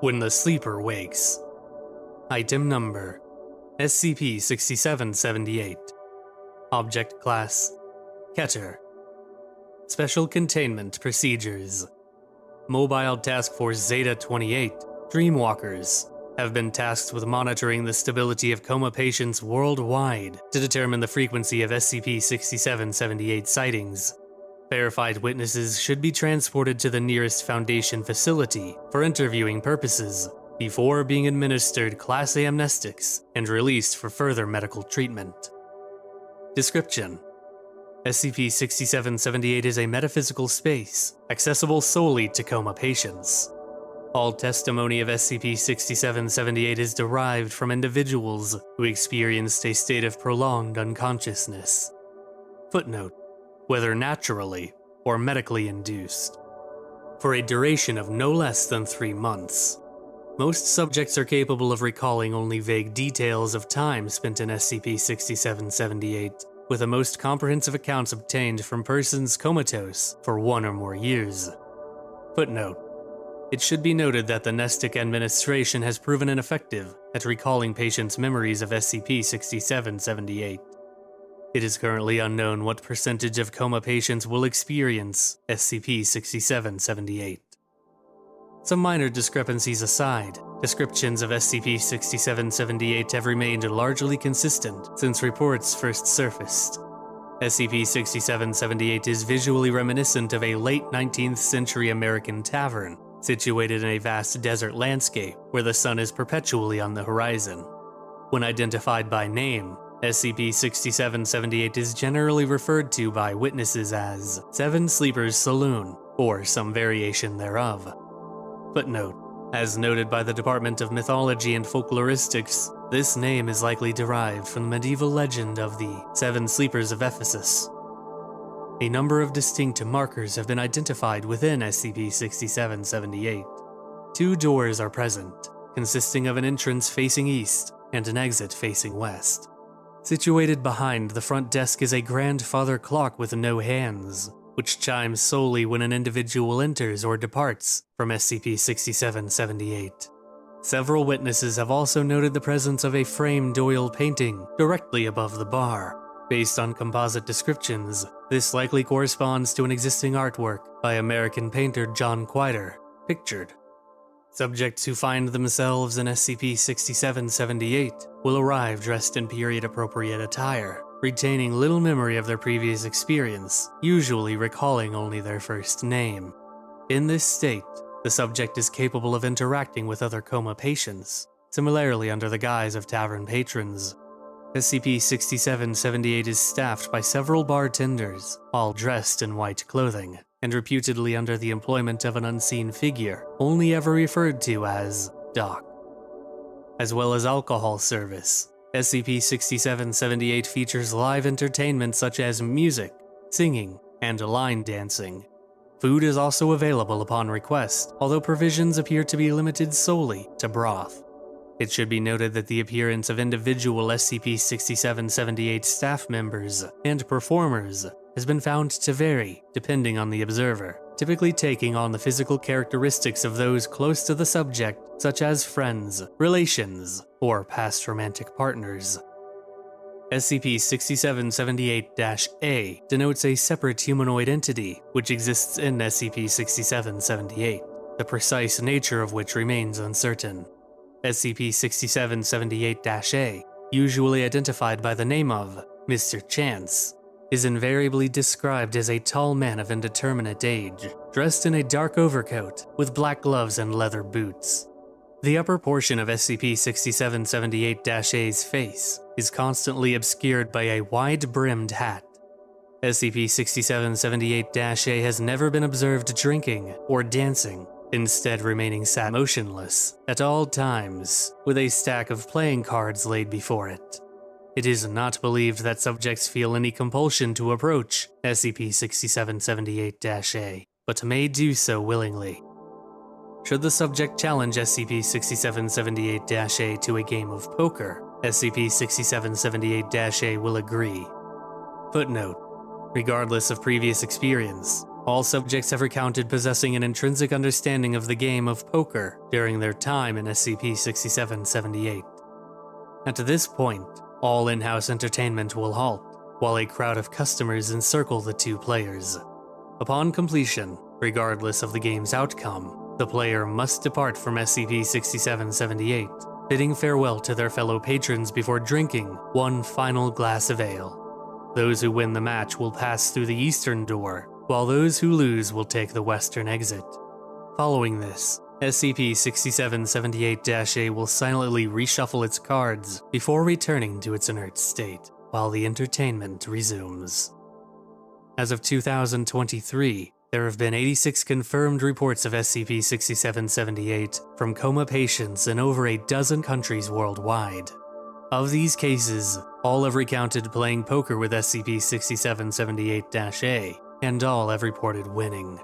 When the sleeper wakes. Item number: SCP-6778. Object Class: Keter. Special Containment Procedures. Mobile Task Force Zeta-28, Dreamwalkers, have been tasked with monitoring the stability of coma patients worldwide to determine the frequency of SCP-6778 sightings. Verified witnesses should be transported to the nearest Foundation facility for interviewing purposes before being administered Class A amnestics and released for further medical treatment. Description: SCP-6778 is a metaphysical space accessible solely to coma patients. All testimony of SCP-6778 is derived from individuals who experienced a state of prolonged unconsciousness. Footnote: whether naturally or medically induced. For a duration of no less than 3 months. Most subjects are capable of recalling only vague details of time spent in SCP-6778, with the most comprehensive accounts obtained from persons comatose for 1 or more years. Footnote: it should be noted that the Nestic administration has proven ineffective at recalling patients' memories of SCP-6778. It is currently unknown what percentage of coma patients will experience SCP-6778. Some minor discrepancies aside, descriptions of SCP-6778 have remained largely consistent since reports first surfaced. SCP-6778 is visually reminiscent of a late 19th century American tavern, situated in a vast desert landscape where the sun is perpetually on the horizon. When identified by name, SCP-6778 is generally referred to by witnesses as Seven Sleepers Saloon, or some variation thereof. Footnote: as noted by the Department of Mythology and Folkloristics, this name is likely derived from the medieval legend of the Seven Sleepers of Ephesus. A number of distinct markers have been identified within SCP-6778. 2 doors are present, consisting of an entrance facing east and an exit facing west. Situated behind the front desk is a grandfather clock with no hands, which chimes solely when an individual enters or departs from SCP-6778. Several witnesses have also noted the presence of a framed oil painting directly above the bar. Based on composite descriptions, this likely corresponds to an existing artwork by American painter John Quider, pictured. Subjects who find themselves in SCP-6778 will arrive dressed in period-appropriate attire, retaining little memory of their previous experience, usually recalling only their first name. In this state, the subject is capable of interacting with other coma patients, similarly under the guise of tavern patrons. SCP-6778 is staffed by several bartenders, all dressed in white clothing, and reputedly under the employment of an unseen figure, only ever referred to as Doc. As well as alcohol service, SCP-6778 features live entertainment such as music, singing, and line dancing. Food is also available upon request, although provisions appear to be limited solely to broth. It should be noted that the appearance of individual SCP-6778 staff members and performers has been found to vary depending on the observer, typically taking on the physical characteristics of those close to the subject, such as friends, relations, or past romantic partners. SCP-6778-A denotes a separate humanoid entity which exists in SCP-6778, the precise nature of which remains uncertain. SCP-6778-A, usually identified by the name of Mr. Chance, is invariably described as a tall man of indeterminate age, dressed in a dark overcoat with black gloves and leather boots. The upper portion of SCP-6778-A's face is constantly obscured by a wide-brimmed hat. SCP-6778-A has never been observed drinking or dancing, instead remaining sat motionless at all times, with a stack of playing cards laid before it. It is not believed that subjects feel any compulsion to approach SCP-6778-A, but may do so willingly. Should the subject challenge SCP-6778-A to a game of poker, SCP-6778-A will agree. Footnote: regardless of previous experience, All subjects have recounted possessing an intrinsic understanding of the game of poker during their time in SCP-6778. At this point, all in-house entertainment will halt, while a crowd of customers encircle the two players. Upon completion, regardless of the game's outcome, the player must depart from SCP-6778, bidding farewell to their fellow patrons before drinking one final glass of ale. Those who win the match will pass through the eastern door, while those who lose will take the western exit. Following this, SCP-6778-A will silently reshuffle its cards before returning to its inert state, while the entertainment resumes. As of 2023, there have been 86 confirmed reports of SCP-6778 from coma patients in over a dozen countries worldwide. Of these cases, all have recounted playing poker with SCP-6778-A, and all have reported winning.